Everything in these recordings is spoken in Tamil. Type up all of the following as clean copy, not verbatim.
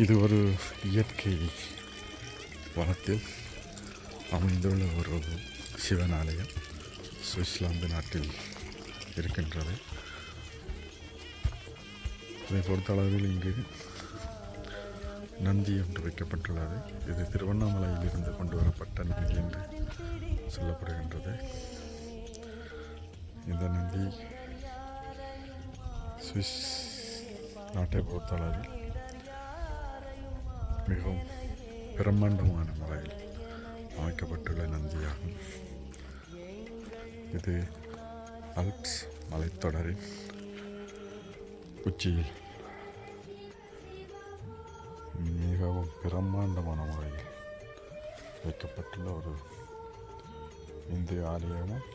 இது ஒரு இயற்கை வனத்தில் அமைந்துள்ள ஒரு சிவன் ஆலயம் சுவிட்சர்லாந்து நாட்டில் இருக்கின்றது. இதை பொறுத்தளவில் இங்கு நந்தி என்று வைக்கப்பட்டுள்ளது. இது திருவண்ணாமலையில் இருந்து கொண்டு வரப்பட்ட நந்தி என்று சொல்லப்படுகின்றது. இந்த நந்தி சுவிஸ் நாட்டை பொறுத்தளவில் மிகவும் பிரம்மாண்டமான முறையில் அமைக்கப்பட்டுள்ள நந்தியாகும். இது ஆல்ப்ஸ் மலைத்தொடரின் உச்சியில் மிகவும் பிரம்மாண்டமான முறையில் வைக்கப்பட்டுள்ள ஒரு இந்து ஆலயமும்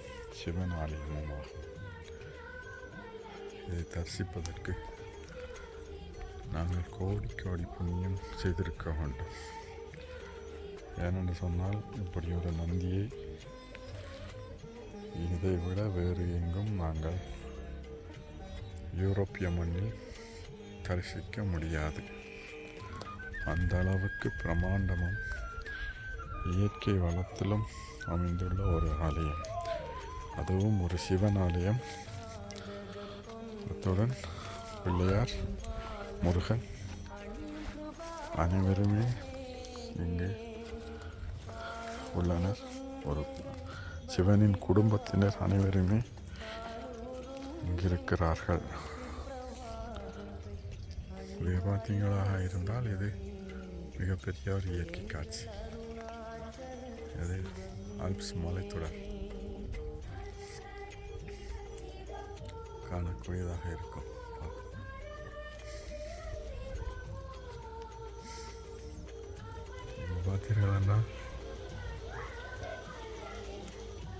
சிவன் ஆலயமும் ஆகும். இதை தரிசிப்பதற்கு நாங்கள் கோடி புண்ணியம் செய்திருக்க வேண்டும். ஏனென்று சொன்னால் இப்படி ஒரு நந்தியை இதை விட வேறு எங்கும் நாங்கள் யூரோப்பிய மண்ணில் தரிசிக்க முடியாது. அந்த அளவுக்கு பிரமாண்டமும் இயற்கை வளத்திலும் அமைந்துள்ள ஒரு ஆலயம், அதுவும் ஒரு சிவன் ஆலயம். அத்துடன் பிள்ளையார், முருகன் அனைவருமே இங்கு உள்ளனர். ஒரு சிவனின் குடும்பத்தினர் அனைவருமே இங்கிருக்கிறார்கள். இதை பார்த்தீங்களாக இருந்தால் இது மிகப்பெரிய ஒரு இயற்கை காட்சி. இது ஆல்ப்ஸ் மலைத்தொடர் காணக்கூடியதாக இருக்கும். பார்த்தீர்களா,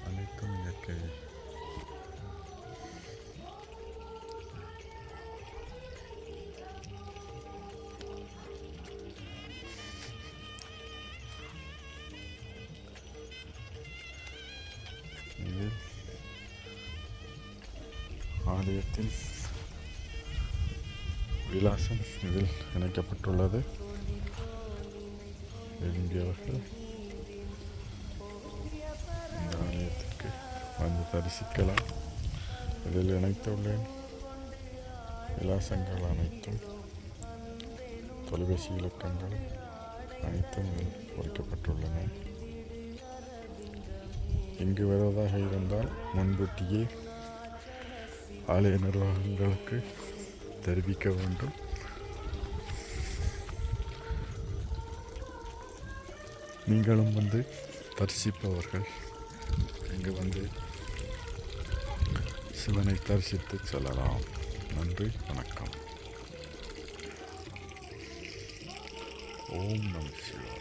அனைத்தும் இயற்கை. இதில் ஆலயத்தின் விலாசம் இதில் இணைக்கப்பட்டுள்ளது. விரும்பியவர்கள் இந்த ஆலயத்திற்கு வந்து தரிசிக்கலாம். இதில் இணைத்துள்ள விலாசங்கள் அனைத்தும், தொலைபேசி இலக்கங்கள் அனைத்தும் இதில் பொறிக்கப்பட்டுள்ளன. இங்கு வருவதாக இருந்தால் முன்கூட்டியே ஆலய நிர்வாகங்களுக்கு தெரிவிக்க வேண்டும். நீங்களும் வந்து தரிசிப்பவர்கள் இங்கு வந்து சிவனை தரிசித்து செல்லலாம். நன்றி, வணக்கம். ஓம் நம சிவாய.